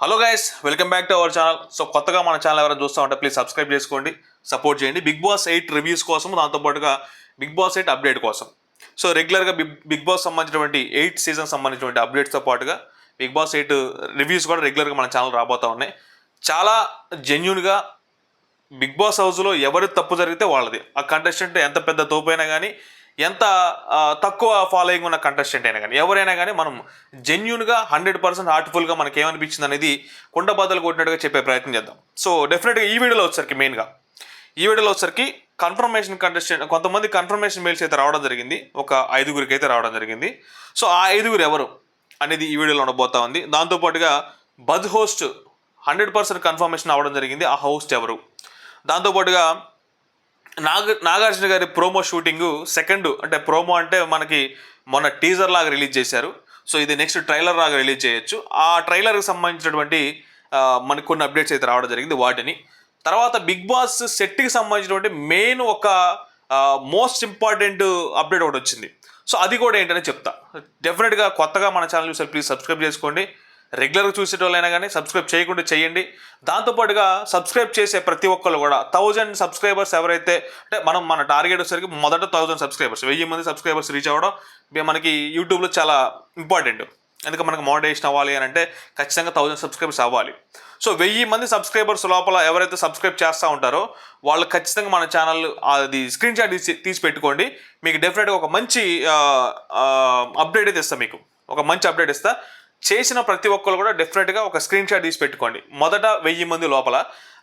Hello guys, welcome back to our channel. So కొత్తగా మన channel ఎవరైనా చూస్తూ ఉంటే ప్లీజ్ సబ్స్క్రైబ్ చేసుకోండి, సపోర్ట్ చేయండి. బిగ్ బాస్ 8 రివ్యూస్ కోసం, దాంతోపాటుగా బిగ్ బాస్ 8 అప్డేట్ కోసం. సో రెగ్యులర్గా బిగ్ బాస్ సంబంధించినటువంటి 8 సీజన్ సంబంధించినటువంటి అప్డేట్స్తో పాటుగా బిగ్ బాస్ 8 రివ్యూస్ కూడా రెగ్యులర్గా మన ఛానల్ రాబోతూ ఉన్నాయి. చాలా జెన్యున్గా బిగ్ బాస్ హౌస్లో ఎవరి తప్పు జరిగితే వాళ్ళది. ఆ కంటెస్టెంట్ ఎంత పెద్ద తోపైనా కానీ, ఎంత తక్కువ ఫాలోయింగ్ ఉన్న కంటెస్టెంట్ అయినా కానీ, ఎవరైనా కానీ మనం జెన్యున్గా 100% హార్ట్ఫుల్గా మనకి ఏమనిపించింది అనేది కుండబద్దలు కొట్టినట్టుగా చెప్పే ప్రయత్నం చేద్దాం. సో డెఫినెట్గా ఈ వీడియోలో వచ్చరికి కన్ఫర్మేషన్ కంటెస్టెంట్ కొంతమంది కన్ఫర్మేషన్ మెయిల్స్ అయితే రావడం జరిగింది. ఒక 5గురికి అయితే రావడం జరిగింది. సో ఆ 5గురు ఎవరు అనేది ఈ వీడియోలో ఉండబోతా ఉంది. దాంతోపాటుగా బజ్ హోస్ట్ 100% కన్ఫర్మేషన్ అవ్వడం జరిగింది. ఆ హోస్ట్ ఎవరు? దాంతోపాటుగా నాగార్జున గారి ప్రోమో షూటింగ్ సెకండ్, అంటే ప్రోమో అంటే మనకి మొన్న టీజర్ లాగా రిలీజ్ చేశారు. సో ఇది నెక్స్ట్ ట్రైలర్ లాగా రిలీజ్ చేయొచ్చు. ఆ ట్రైలర్కి సంబంధించినటువంటి మనకి కొన్ని అప్డేట్స్ అయితే రావడం జరిగింది. వాటిని తర్వాత బిగ్ బాస్ సెట్కి సంబంధించినటువంటి మెయిన్ ఒక మోస్ట్ ఇంపార్టెంట్ అప్డేట్ ఒకటి వచ్చింది. సో అది కూడా ఏంటనే చెప్తా. డెఫినెట్గా కొత్తగా మన ఛానల్ చూసారు, ప్లీజ్ సబ్స్క్రైబ్ చేసుకోండి. రెగ్యులర్గా చూసేటోళ్ళైనా కానీ సబ్స్క్రైబ్ చేయకుండా చేయండి. దాంతోపాటుగా సబ్స్క్రైబ్ చేసే ప్రతి ఒక్కరు కూడా 1000 సబ్స్క్రైబర్స్ ఎవరైతే, అంటే మన టార్గెట్ వచ్చేసరికి మొదట 1000 సబ్స్క్రైబర్స్, 1000 మంది సబ్స్క్రైబర్స్ రీచ్ అవ్వడం మనకి యూట్యూబ్లో చాలా ఇంపార్టెంట్. ఎందుకంటే మనకు మానిటైజేషన్ అవ్వాలి అని అంటే ఖచ్చితంగా 1000 సబ్స్క్రైబర్స్ అవ్వాలి. సో 1000 మంది సబ్స్క్రైబర్స్ లోపల ఎవరైతే సబ్స్క్రైబ్ చేస్తూ ఉంటారో వాళ్ళు ఖచ్చితంగా మన ఛానల్ అది స్క్రీన్ షాట్ తీసి పెట్టుకోండి. మీకు డెఫినెట్గా ఒక మంచి అప్డేట్ అయితే ఇస్తా. మీకు ఒక మంచి అప్డేట్ ఇస్తా. చేసిన ప్రతి ఒక్కరు కూడా డెఫినెట్గా ఒక స్క్రీన్ షాట్ తీసి పెట్టుకోండి. మొదట 1000 మంది లోపల.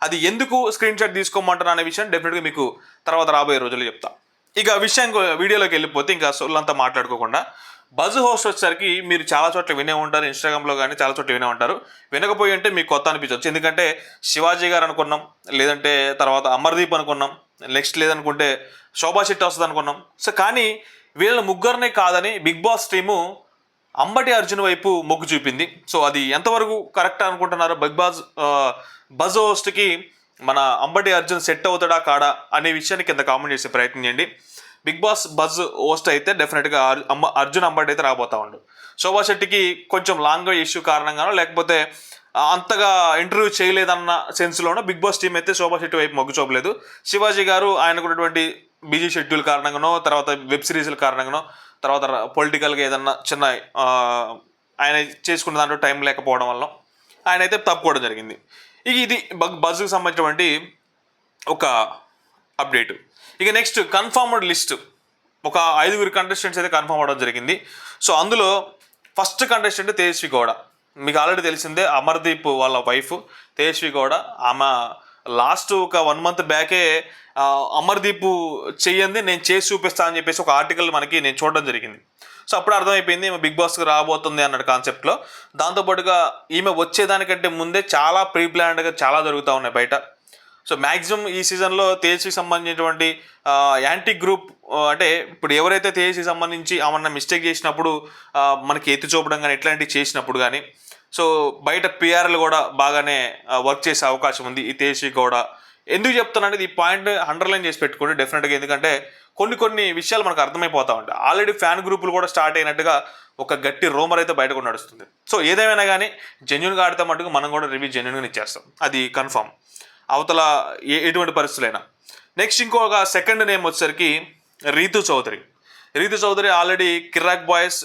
అది ఎందుకు స్క్రీన్ షాట్ తీసుకోమంటారు అనే విషయం డెఫినెట్గా మీకు తర్వాత రాబోయే రోజుల్లో చెప్తా. ఇక వీడియోలోకి వెళ్ళిపోతే ఇంకా సోళ్ళంతా మాట్లాడుకోకుండా, బజ్ హోస్ట్ వచ్చేసరికి మీరు చాలా చోట్ల వినే ఉంటారు, ఇన్స్టాగ్రామ్లో కానీ చాలా చోట్ల వినే ఉంటారు. వినకపోయి అంటే మీకు కొత్త అనిపించవచ్చు. ఎందుకంటే శివాజీ గారు అనుకున్నాం, లేదంటే తర్వాత అమర్దీప్ అనుకున్నాం, నెక్స్ట్ లేదనుకుంటే శోభా శెట్టి వస్తుంది అనుకున్నాం. సో కానీ వీళ్ళ ముగ్గురినే కాదని Bigg Boss team Ambati Arjun వైపు మొగ్గు చూపింది. సో అది ఎంతవరకు కరెక్ట్ అనుకుంటున్నారో, బజ్ హోస్ట్కి మన అంబటి అర్జున్ సెట్ అవుతాడా కాడా అనే విషయాన్ని కింద కామెంట్ చేసే ప్రయత్నం చేయండి. బిగ్ బాస్ బజ్ హోస్ట్ అయితే డెఫినెట్గా అర్జున్ అంబటి అయితే రాబోతా ఉండు. శోభా శెట్టికి కొంచెం లాంగ్ ఇష్యూ కారణంగానో, లేకపోతే అంతగా ఇంటర్వ్యూ చేయలేదన్న సెన్స్లోనో బిగ్ బాస్ టీం అయితే శోభా శెట్టి వైపు మొగ్గు చూపలేదు. శివాజీ గారు ఆయనకున్నటువంటి బిజీ షెడ్యూల్ కారణంగానో, తర్వాత వెబ్ సిరీస్ల కారణంగానో, తర్వాత పొలిటికల్గా ఏదన్నా చిన్న ఆయన చేసుకున్న దాంట్లో టైం లేకపోవడం వల్ల ఆయన అయితే తప్పుకోవడం జరిగింది. ఇది బజ్కి సంబంధించినటువంటి ఒక అప్డేట్. ఇక నెక్స్ట్ కన్ఫర్మ్డ్ లిస్ట్ ఒక 5గురు కంటెస్టెంట్స్ అయితే కన్ఫర్మ్ అవ్వడం జరిగింది. సో అందులో ఫస్ట్ కంటెస్టెంట్ తేజస్వి గౌడ. మీకు ఆల్రెడీ తెలిసిందే, అమర్దీప్ వాళ్ళ వైఫ్ తేజస్వి గౌడ. ఆమె లాస్ట్ ఒక 1 మంత్ బ్యాకే అమర్దీప్ చెయ్యంది నేను చేసి చూపిస్తా అని చెప్పేసి ఒక ఆర్టికల్ మనకి నేను చూడడం జరిగింది. సో అప్పుడు అర్థమైపోయింది ఈమె బిగ్ బాస్కి రాబోతుంది అన్నట్టు కాన్సెప్ట్లో. దాంతోపాటుగా ఈమె వచ్చేదానికంటే ముందే చాలా ప్రీ ప్లాన్డ్గా చాలా జరుగుతూ ఉన్నాయి బయట. సో మ్యాక్సిమం ఈ సీజన్లో తేజస్వికి సంబంధించినటువంటి యాంటీ గ్రూప్, అంటే ఇప్పుడు ఎవరైతే తేజస్వికి సంబంధించి ఏమన్నా మిస్టేక్ చేసినప్పుడు మనకి ఎత్తి చూపడం కానీ ఇట్లాంటివి చేసినప్పుడు కానీ, సో బయట పిఆర్లు కూడా బాగానే వర్క్ చేసే అవకాశం ఉంది ఈ తేజస్వి కూడా. ఎందుకు చెప్తున్నానంటే ఈ పాయింట్ అండర్లైన్ చేసి పెట్టుకోండి డెఫినెట్గా. ఎందుకంటే కొన్ని విషయాలు మనకు అర్థమైపోతా ఉంటాయి. ఆల్రెడీ ఫ్యాన్ గ్రూపులు కూడా స్టార్ట్ అయినట్టుగా ఒక గట్టి రూమర్ అయితే బయటకు నడుస్తుంది. సో ఏదేమైనా కానీ జెన్యున్గా ఆడితే మటుకు మనం కూడా రివ్యూ జెన్యున్గా ఇచ్చేస్తాం, అది కన్ఫర్మ్, అవతల ఎటువంటి పరిస్థితులైనా. నెక్స్ట్ ఇంకొక సెకండ్ నేమ్ వచ్చేసరికి Rithu Chowdary already Kiraak boys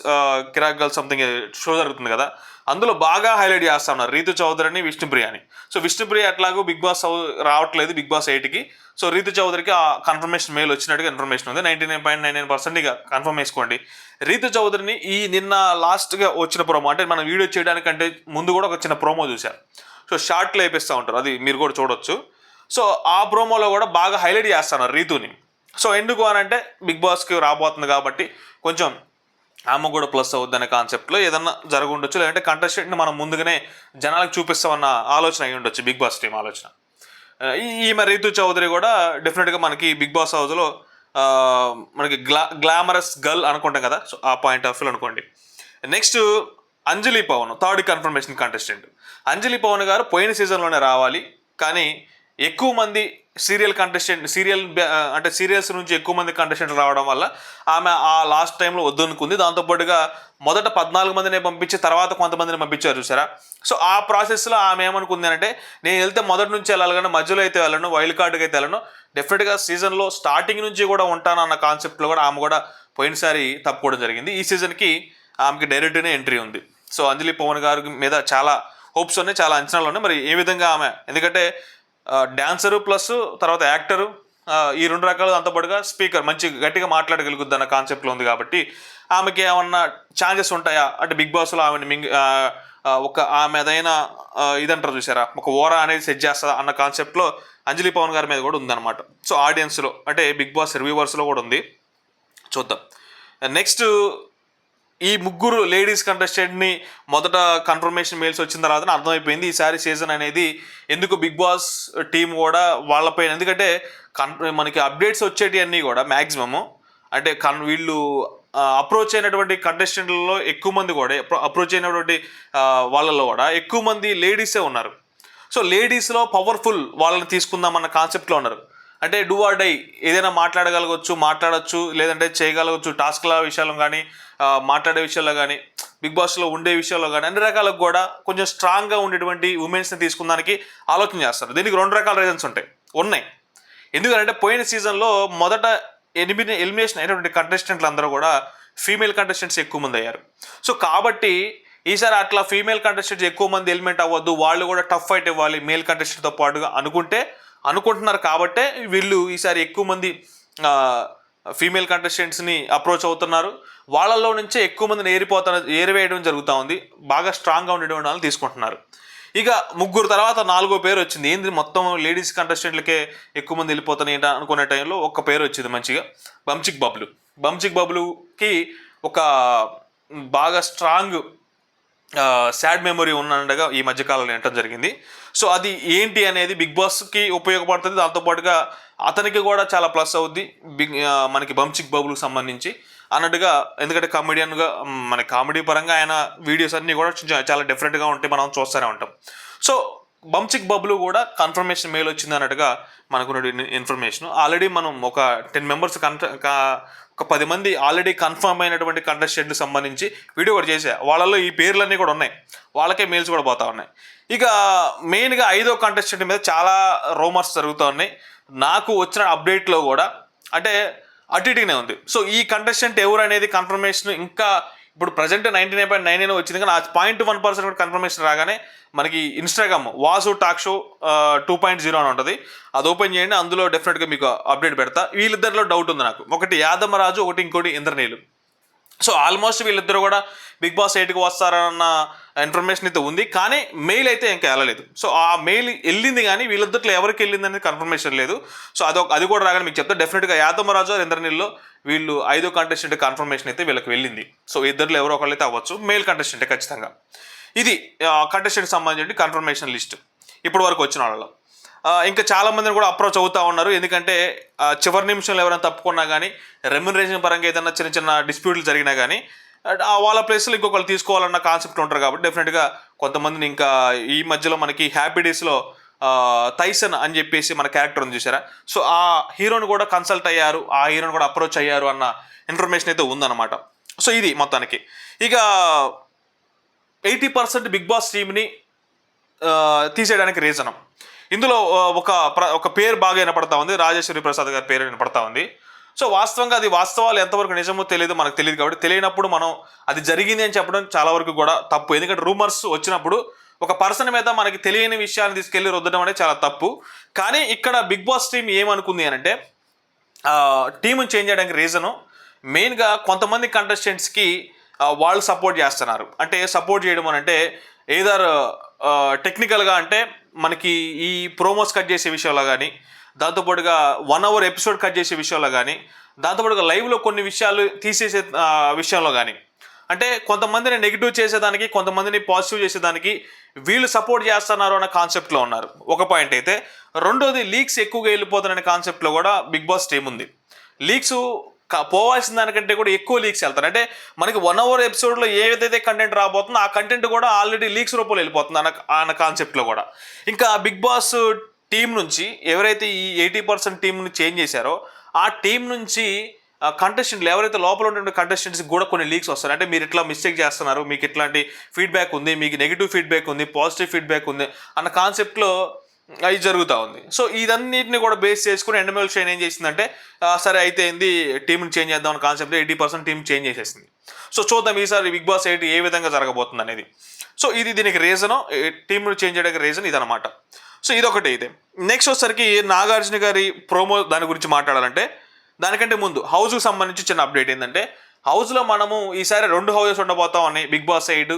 Kiraak girls something show జరుగుతుంది కదా, అందులో బాగా హైలైట్ చేస్తా ఉన్నారు రీతు చౌదరిని, విష్ణుప్రియని. సో విష్ణుప్రియ ఎట్లాగో బిగ్ బాస్ రావట్లేదు బిగ్ బాస్ 8కి. సో రీతు చౌదరికి ఆ కన్ఫర్మేషన్ మెయిల్ వచ్చినట్టుగా ఇన్ఫర్మేషన్ ఉంది. 99.99% ఇక కన్ఫర్మ్ చేసుకోండి. రీతు చౌదరిని ఈ నిన్న లాస్ట్గా వచ్చిన ప్రోమో, అంటే మనం వీడియో చేయడానికంటే ముందు కూడా ఒక చిన్న ప్రోమో చూశారు. సో షార్ట్లో వేపిస్తూ ఉంటారు, అది మీరు కూడా చూడొచ్చు. సో ఆ ప్రోమోలో కూడా బాగా హైలైట్ చేస్తున్నారు రీతుని. సో ఎందుకు అని అంటే బిగ్ బాస్కి రాబోతుంది కాబట్టి కొంచెం ఆమె కూడా ప్లస్ అవుద్ది అనే కాన్సెప్ట్లో ఏదన్నా జరగundొచ్చు. లేదంటే కంటెస్టెంట్ని మనం ముందుగానే జనాలకు చూపిస్తామన్న ఆలోచన అయి ఉండొచ్చు బిగ్ బాస్ టీం ఆలోచన. ఈమె రీతు చౌదరి కూడా డెఫినెట్గా మనకి బిగ్ బాస్ హౌస్లో మనకి గ్లామరస్ గర్ల్ అనుకుంటాం కదా, సో ఆ పాయింట్ ఆఫ్ వ్యూ అనుకోండి. నెక్స్ట్ అంజలి పవన్, థర్డ్ కన్ఫర్మేషన్ కంటెస్టెంట్. అంజలి పవన్ గారు పోయిన సీజన్లోనే రావాలి, కానీ ఎక్కువ మంది అంటే సీరియల్స్ నుంచి ఎక్కువ మంది కంటెస్టెంట్లు రావడం వల్ల ఆమె ఆ లాస్ట్ టైంలో వద్దనుకుంది. దాంతోపాటుగా మొదట 14 మందిని పంపించి తర్వాత కొంతమందిని పంపించారు చూసారా. సో ఆ ప్రాసెస్లో ఆమె ఏమనుకుంది అంటే, నేను వెళ్తే మొదటి నుంచి వెళ్ళాలి కానీ మధ్యలో అయితే వెళ్ళను, వైల్డ్ కార్డ్కి అయితే వెళ్ళను, డెఫినెట్గా సీజన్లో స్టార్టింగ్ నుంచి కూడా ఉంటాను అన్న కాన్సెప్ట్లో కూడా ఆమె కూడా పోయినసారి తప్పుకోవడం జరిగింది. ఈ సీజన్కి ఆమెకి డైరెక్ట్గానే ఎంట్రీ ఉంది. సో అంజలి పవన్ గారి మీద చాలా హోప్స్ ఉన్నాయి, చాలా అంచనాలు ఉన్నాయి. మరి ఏ విధంగా ఆమె, ఎందుకంటే డాన్సరు ప్లస్ తర్వాత యాక్టరు, ఈ 2 రకాలు, అంతపాటుగా స్పీకర్ మంచి గట్టిగా మాట్లాడగలుగుద్ది అన్న కాన్సెప్ట్లో ఉంది కాబట్టి ఆమెకి ఏమన్నా ఛాన్సెస్ ఉంటాయా అంటే బిగ్ బాస్లో ఆమెను ఒక ఆమె ఏదైనా ఇదంటారు చూసారా, ఒక ఓరా అనేది సెట్ చేస్తుందా అన్న కాన్సెప్ట్లో అంజలి పవన్ గారి మీద కూడా ఉందన్నమాట. సో ఆడియన్స్లో అంటే బిగ్ బాస్ రివ్యూవర్స్లో కూడా ఉంది. చూద్దాం. నెక్స్ట్ ఈ ముగ్గురు లేడీస్ కంటెస్టెంట్ని మొదట కన్ఫర్మేషన్ మెయిల్స్ వచ్చిన తర్వాత అర్థమైపోయింది ఈసారి సీజన్ అనేది ఎందుకు బిగ్ బాస్ టీం కూడా వాళ్ళపైన, ఎందుకంటే మనకి అప్డేట్స్ వచ్చేటి అన్నీ కూడా మ్యాక్సిమము అంటే వీళ్ళు అప్రోచ్ అయినటువంటి కంటెస్టెంట్లలో ఎక్కువ మంది కూడా అప్రోచ్ అయినటువంటి వాళ్ళలో కూడా ఎక్కువ మంది లేడీసే ఉన్నారు. సో లేడీస్లో పవర్ఫుల్ వాళ్ళని తీసుకుందామన్న కాన్సెప్ట్లో ఉన్నారు. అంటే డూ ఆర్ డై, ఏదైనా మాట్లాడచ్చు, లేదంటే చేయగలగచ్చు, టాస్క్ల విషయాల్లో కానీ మాట్లాడే విషయాల్లో కానీ బిగ్ బాస్లో ఉండే విషయాల్లో కానీ అన్ని రకాలకు కూడా కొంచెం స్ట్రాంగ్గా ఉండేటువంటి ఉమెన్స్ని తీసుకున్నానికి ఆలోచన చేస్తారు. దీనికి 2 రకాల రీజన్స్ ఉన్నాయి. ఎందుకంటే పోయిన సీజన్లో మొదట ఎలిమినేషన్ అయినటువంటి కంటెస్టెంట్లు అందరూ కూడా ఫీమేల్ కంటెస్టెంట్స్ ఎక్కువ మంది అయ్యారు. సో కాబట్టి ఈసారి అట్లా ఫీమేల్ కంటెస్టెంట్స్ ఎక్కువ మంది ఎలిమెంట్ అవ్వద్దు, వాళ్ళు కూడా టఫ్ ఫైట్ ఇవ్వాలి మేల్ కంటెస్టెంట్తో పాటుగా అనుకుంటున్నారు కాబట్టే వీళ్ళు ఈసారి ఎక్కువ మంది ఫీమేల్ కంటెస్టెంట్స్ని అప్రోచ్ అవుతున్నారు. వాళ్ళల్లో నుంచే ఎక్కువ మందిని ఏరివేయడం జరుగుతూ ఉంది. బాగా స్ట్రాంగ్గా ఉండేటువంటి వాళ్ళని తీసుకుంటున్నారు. ఇక ముగ్గురు తర్వాత 4వ పేరు వచ్చింది. ఏంది మొత్తం లేడీస్ కంటెస్టెంట్లకే ఎక్కువ మంది వెళ్ళిపోతున్నాయి అనుకునే టైంలో ఒక పేరు వచ్చింది మంచిగా, బంచిక్ బబ్లుకి ఒక బాగా స్ట్రాంగ్ సాడ్ మెమొరీ ఉన్నట్టుగా ఈ మధ్యకాలంలో వినటం జరిగింది. సో అది ఏంటి అనేది బిగ్ బాస్కి ఉపయోగపడుతుంది, దాంతోపాటుగా అతనికి కూడా చాలా ప్లస్ అవుద్ది మనకి బంచిక్ బబ్లుకి సంబంధించి అన్నట్టుగా. ఎందుకంటే కమెడియన్గా మన కామెడీ పరంగా ఆయన వీడియోస్ అన్నీ కూడా చాలా డిఫరెంట్గా ఉంటాయి, మనం చూస్తూనే ఉంటాం. సో బంచిక్ బబ్లు కూడా కన్ఫర్మేషన్ మెయిల్ వచ్చింది అన్నట్టుగా మనకు ఇన్ఫర్మేషన్. ఆల్రెడీ మనం ఒక 10 మెంబర్స్ ఒక 10 మంది ఆల్రెడీ కన్ఫర్మ్ అయినటువంటి కంటెస్టెంట్కి సంబంధించి వీడియో కూడా చేసా. వాళ్ళలో ఈ పేర్లన్నీ కూడా ఉన్నాయి, వాళ్ళకే మెయిల్స్ కూడా పోతా ఉన్నాయి. ఇక మెయిన్గా 5వ కంటెస్టెంట్ మీద చాలా రూమర్స్ జరుగుతూ ఉన్నాయి. నాకు వచ్చిన అప్డేట్లో కూడా అంటే అటు ఇటుగానే ఉంది. సో ఈ కంటెస్టెంట్ ఎవరు అనేది కన్ఫర్మేషన్ ఇంకా ఇప్పుడు ప్రజెంట్ 99.99 వచ్చింది, కానీ ఆ 0.1% కూడా కన్ఫర్మేషన్ రాగానే మనకి ఇన్స్టాగ్రామ్ వాసు టాక్ షో 2.0 అని ఉంటుంది, అది ఓపెన్ చేయండి, అందులో డెఫినెట్గా మీకు అప్డేట్ పెడతా. వీళ్ళిద్దరిలో డౌట్ ఉంది నాకు, ఒకటి యాదమరాజు, ఇంకోటి ఇంద్రనీలు. సో ఆల్మోస్ట్ వీళ్ళిద్దరు కూడా బిగ్ బాస్ 8కి వస్తారన్న ఇన్ఫర్మేషన్ అయితే ఉంది, కానీ మెయిల్ అయితే ఇంకా వెళ్ళలేదు. సో ఆ మెయిల్ వెళ్ళింది కానీ వీళ్ళిద్దరిలో ఎవరికి వెళ్ళింది అనేది కన్ఫర్మేషన్ లేదు. సో అది కూడా రాగానే మీకు చెప్తా. డెఫినెట్గా యాదమరాజు ఇంద్రనీల్లో వీళ్ళు 5వ కంటెస్టెంట్ కన్ఫర్మేషన్ అయితే వీళ్ళకి వెళ్ళింది. సో ఇద్దరిలో ఎవరో ఒకళ్ళు అయితే అవ్వచ్చు, మెయిల్ కంటెస్టెంటే ఖచ్చితంగా. ఇది కంటెస్టెంట్కి సంబంధించి కన్ఫర్మేషన్ లిస్ట్ ఇప్పటి వరకు వచ్చిన వాళ్ళలో. ఇంకా చాలా మందిని కూడా అప్రోచ్ అవుతూ ఉన్నారు, ఎందుకంటే చివరి నిమిషంలో ఎవరైనా తప్పుకున్నా కానీ రెమ్యునరేషన్ పరంగా ఏదైనా చిన్న డిస్ప్యూట్లు జరిగినా కానీ వాళ్ళ ప్లేస్లో ఇంకొకరు తీసుకోవాలన్న కాన్సెప్ట్ ఉంటారు కాబట్టి డెఫినెట్గా కొంతమందిని ఇంకా ఈ మధ్యలో మనకి హ్యాపీ డేస్లో తైసన్ అని చెప్పేసి మన క్యారెక్టర్ ఉంది చూసారా, సో ఆ హీరోని కూడా కన్సల్ట్ అయ్యారు, ఆ హీరోని కూడా అప్రోచ్ అయ్యారు అన్న ఇన్ఫర్మేషన్ అయితే ఉందన్నమాట. సో ఇది మొత్తానికి. ఇక 80% బిగ్ బాస్ టీమ్ని తీసేయడానికి రీజనం ఇందులో ఒక పేరు బాగా వినపడతా ఉంది, రాజేశ్వరి ప్రసాద్ గారి పేరు వినపడతా ఉంది. సో వాస్తవంగా అది వాస్తవాలు ఎంతవరకు నిజమో మనకు తెలియదు కాబట్టి తెలియనప్పుడు మనం అది జరిగింది అని చెప్పడం చాలా వరకు కూడా తప్పు. ఎందుకంటే రూమర్స్ వచ్చినప్పుడు ఒక పర్సన్ మీద మనకి తెలియని విషయాన్ని తీసుకెళ్ళి రుద్దడం అనేది చాలా తప్పు. కానీ ఇక్కడ బిగ్ బాస్ టీం ఏమనుకుంది అని అంటే టీముని చేంజ్ చేయడానికి రీజను మెయిన్గా కొంతమంది కంటెస్టెంట్స్కి వాళ్ళు సపోర్ట్ చేస్తున్నారు. అంటే సపోర్ట్ చేయడం అని అంటే ఏదర్ టెక్నికల్గా అంటే మనకి ఈ ప్రోమోస్ కట్ చేసే విషయంలో కానీ, దాంతోపాటుగా 1 hour ఎపిసోడ్ కట్ చేసే విషయంలో కానీ, దాంతోపాటుగా లైవ్లో కొన్ని విషయాలు తీసేసే విషయంలో కానీ, అంటే కొంతమందిని నెగిటివ్ చేసేదానికి కొంతమందిని పాజిటివ్ చేసేదానికి వీళ్ళు సపోర్ట్ చేస్తున్నారు అన్న కాన్సెప్ట్లో ఉన్నారు ఒక పాయింట్ అయితే. రెండోది లీక్స్ ఎక్కువగా వెళ్ళిపోతారనే కాన్సెప్ట్లో కూడా బిగ్ బాస్ టీం ఉంది. లీక్స్ పోవాల్సిన దానికంటే కూడా ఎక్కువ లీక్స్ వెళ్తారు. అంటే మనకి 1 hour ఎపిసోడ్లో ఏదైతే కంటెంట్ రాబోతుందో ఆ కంటెంట్ కూడా ఆల్రెడీ లీక్స్ రూపంలో వెళ్ళిపోతుంది అన్న కాన్సెప్ట్లో కూడా. ఇంకా బిగ్ బాస్ టీం నుంచి ఎవరైతే ఈ 80% టీంని చేంజ్ చేశారో ఆ టీం నుంచి కంటెస్టెంట్లు ఎవరైతే లోపల ఉన్నటువంటి కంటెస్టెంట్స్కి కూడా కొన్ని లీక్స్ వస్తారు. అంటే మీరు ఇట్లా మిస్టేక్ చేస్తున్నారు, మీకు ఇట్లాంటి ఫీడ్బ్యాక్ ఉంది, మీకు నెగిటివ్ ఫీడ్బ్యాక్ ఉంది, పాజిటివ్ ఫీడ్బ్యాక్ ఉంది అన్న కాన్సెప్ట్లో అది జరుగుతూ ఉంది. సో ఇదన్నిటిని కూడా బేస్ చేసుకుని ఎండమల్ షైన్ ఏం చేసిందంటే సరే అయితే ఏంది టీంని చేంజ్ చేద్దాం అన్న కాన్సెప్ట్ 80% టీం చేంజ్ చేసేసింది. సో చూద్దాం ఈసారి బిగ్ బాస్ 8 ఏ విధంగా జరగబోతుంది అనేది. సో ఇది దీనికి రీజను, టీంను చేంజ్ చేయడానికి రీజన్ ఇదనమాట. సో ఇదొకటి. ఇదే నెక్స్ట్ వచ్చేసరికి నాగార్జున గారి ప్రోమో దాని గురించి మాట్లాడాలంటే దానికంటే ముందు హౌస్కి సంబంధించి చిన్న అప్డేట్ ఏంటంటే మనము ఈసారి 2 హౌజెస్ ఉండబోతాం అని బిగ్ బాస్ 8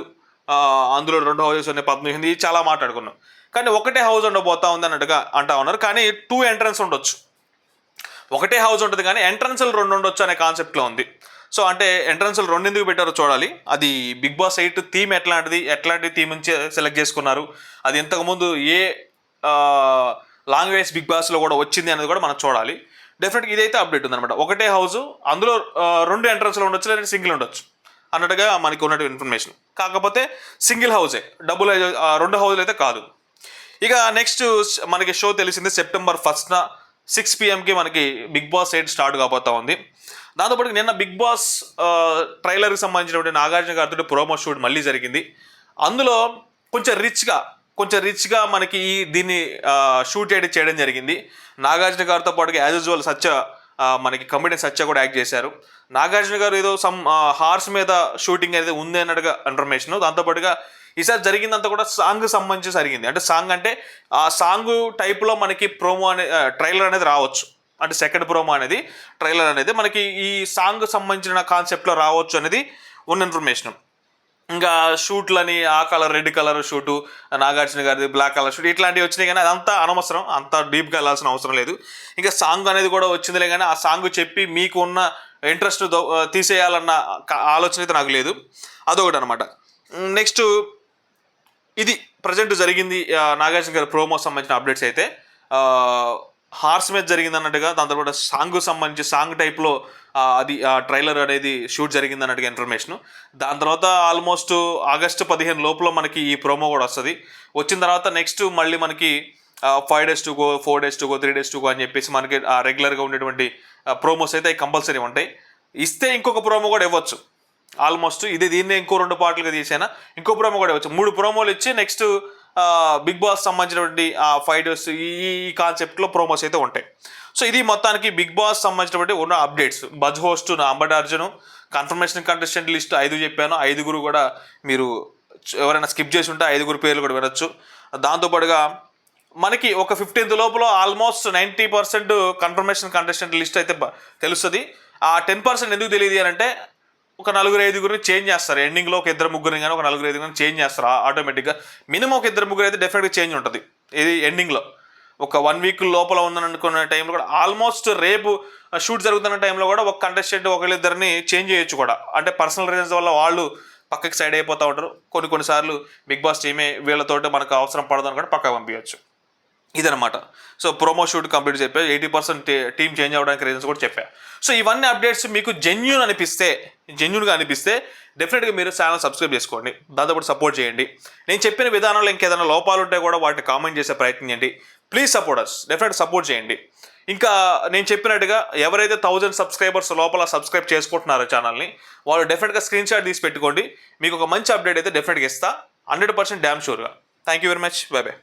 అందులో 2 హౌజెస్ ఉన్నాయి, 18 చాలా మాట్లాడుకున్నాం. కానీ ఒకటే హౌస్ ఉండబోతా ఉంది అన్నట్టుగా అంటా ఉన్నారు. కానీ 2 ఎంట్రన్స్ ఉండొచ్చు, ఒకటే హౌస్ ఉంటుంది కానీ ఎంట్రన్స్లు 2 ఉండొచ్చు అనే కాన్సెప్ట్లో ఉంది. సో అంటే ఎంట్రన్స్లు 2 ఎందుకు పెట్టారో చూడాలి. అది బిగ్ బాస్ 8 థీమ్ ఎట్లాంటి థీమ్ నుంచి సెలెక్ట్ చేసుకున్నారు, అది ఇంతకుముందు ఏ లాంగ్వేజ్ బిగ్ బాస్లో కూడా వచ్చింది అనేది కూడా మనం చూడాలి. డెఫినెట్గా ఇదైతే అప్డేట్ ఉందన్నమాట. ఒకటే హౌస్, అందులో 2 ఎంట్రన్స్లు ఉండొచ్చు లేదా సింగిల్ ఉండొచ్చు అన్నట్టుగా మనకి ఉన్నట్టు ఇన్ఫర్మేషన్. కాకపోతే సింగిల్ హౌసే, 2 హౌజులు అయితే కాదు. ఇక నెక్స్ట్ మనకి షో తెలిసింది September 1st 6 PM మనకి బిగ్ బాస్ 8 స్టార్ట్ కాబోతా ఉంది. దాంతోపాటు నిన్న బిగ్ బాస్ ట్రైలర్కి సంబంధించినటువంటి నాగార్జున గారితో ప్రోమో షూట్ మళ్ళీ జరిగింది. అందులో కొంచెం రిచ్గా మనకి దీన్ని షూట్ చేయడం జరిగింది. నాగార్జున గారితో పాటుగా యాజ్ యూజువల్ మనకి కమెడియన్ సత్య కూడా యాక్ట్ చేశారు. నాగార్జున గారు ఏదో హార్స్ మీద షూటింగ్ అనేది ఉంది అన్నట్టుగా ఇన్ఫర్మేషన్. దాంతోపాటుగా ఈసారి జరిగిందంతా కూడా సాంగ్ సంబంధించి జరిగింది. అంటే సాంగ్ అంటే ఆ సాంగ్ టైప్లో మనకి ప్రోమో ట్రైలర్ అనేది రావచ్చు. అంటే సెకండ్ ప్రోమో అనేది ట్రైలర్ అనేది మనకి ఈ సాంగ్ సంబంధించిన కాన్సెప్ట్లో రావచ్చు అనేది ఉన్న ఇన్ఫర్మేషన్. ఇంకా షూట్లని ఆ colour, red colour shoot, Nagarjuna గారిది బ్లాక్ కలర్ షూట్ ఇట్లాంటివి వచ్చినాయి. కానీ అదంతా అనవసరం, అంత డీప్గా వెళ్ళాల్సిన అవసరం లేదు. ఇంకా సాంగ్ అనేది కూడా వచ్చిందిలే, కానీ ఆ సాంగ్ చెప్పి మీకు ఉన్న ఇంట్రెస్ట్ తీసేయాలన్న ఆలోచన అయితే నాకు లేదు. అదొకటి అనమాట. నెక్స్ట్ ఇది ప్రజెంట్ జరిగింది నాగార్జున గారి ప్రోమో సంబంధించిన అప్డేట్స్ అయితే. హార్స్ మీద జరిగింది అన్నట్టుగా, దాంతోపాటు సాంగ్ సంబంధించి సాంగ్ టైప్లో అది ట్రైలర్ అనేది షూట్ జరిగింది అన్నట్టుగా ఇన్ఫర్మేషన్. దాని తర్వాత ఆల్మోస్ట్ August 15 లోపల మనకి ఈ ప్రోమో కూడా వస్తుంది. వచ్చిన తర్వాత నెక్స్ట్ మళ్ళీ మనకి 5 days to go, 4 days to go, 3 days to go అని చెప్పేసి మనకి రెగ్యులర్గా ఉండేటువంటి ప్రోమోస్ అయితే కంపల్సరీ ఉంటాయి. ఇస్తే ఇంకొక ప్రోమో కూడా ఇవ్వచ్చు. ఆల్మోస్ట్ దీన్నే ఇంకో 2 పార్ట్లుగా తీసైనా ఇంకో ప్రోమో కూడా ఇవ్వచ్చు. 3 ప్రోమోలు ఇచ్చి నెక్స్ట్ బిగ్ బాస్ సంబంధించినటువంటి 5 days ఈ కాన్సెప్ట్లో ప్రోమోస్ అయితే ఉంటాయి. సో ఇది మొత్తానికి బిగ్ బాస్ సంబంధించినటువంటి ఉన్న updates. Buzz host Ambati Arjun, confirmation contestant list 5 చెప్పాను. 5 కూడా మీరు ఎవరైనా స్కిప్ చేసి ఉంటే 5 పేర్లు కూడా వినొచ్చు. దాంతోపాటుగా మనకి ఒక 15th లోపల ఆల్మోస్ట్ 90% కన్ఫర్మేషన్ కంటెస్టెంట్ లిస్ట్ అయితే తెలుస్తుంది. ఆ 10% ఎందుకు తెలియదు అని అంటే ఒక 4-5 చేంజ్ చేస్తారు. ఎండింగ్లో ఒక 2-3 కానీ ఒక 4-5 చేంజ్ చేస్తారు ఆటోమేటిక్గా. మినిమం ఒక 2-3 అయితే డెఫినెట్గా చేంజ్ ఉంటుంది. ఇది ఎండింగ్లో ఒక 1 week లోపల ఉందని అనుకున్న టైంలో కూడా ఆల్మోస్ట్ రేపు షూట్ జరుగుతున్న టైంలో కూడా ఒక కంటెస్టెంట్ 1-2 చేంజ్ చేయొచ్చు కూడా. అంటే పర్సనల్ రీజన్స్ వల్ల వాళ్ళు పక్కకి సైడ్ అయిపోతూ ఉంటారు. కొన్నిసార్లు బిగ్ బాస్ టీమే వీళ్ళతోటి మనకు అవసరం పడదని కూడా పక్కకు పంపించవచ్చు. ఇదనమాట. సో ప్రోమో షూట్ కంప్లీట్ చెప్పా, 80% టీం చేంజ్ అవ్వడానికి రీజన్స్ కూడా చెప్పా. సో ఇవన్నీ అప్డేట్స్ మీకు జెన్యూన్గా అనిపిస్తే డెఫినెట్గా మీరు ఛానల్ సబ్స్క్రైబ్ చేసుకోండి. దాంతోపాటు సపోర్ట్ చేయండి. నేను చెప్పిన విధానంలో ఇంకేదైనా లోపాలు ఉంటే కూడా వాటిని కామెంట్ చేసే ప్రయత్నం చేయండి. ప్లీజ్ సపోర్ట్ అస్, డెఫినెట్గా సపోర్ట్ చేయండి. ఇంకా నేను చెప్పినట్టుగా ఎవరైతే 1000 సబ్స్క్రైబర్స్ లోపల సబ్స్క్రైబ్ చేసుకుంటున్నారో ఛానల్ని, వాళ్ళు డెఫినెట్గా స్క్రీన్ షాట్ తీసి పెట్టుకోండి. మీకు ఒక మంచి అప్డేట్ అయితే డెఫినెట్గా ఇస్తా, 100% డ్యామ్ షూర్గా. Thank you very much. Bye by.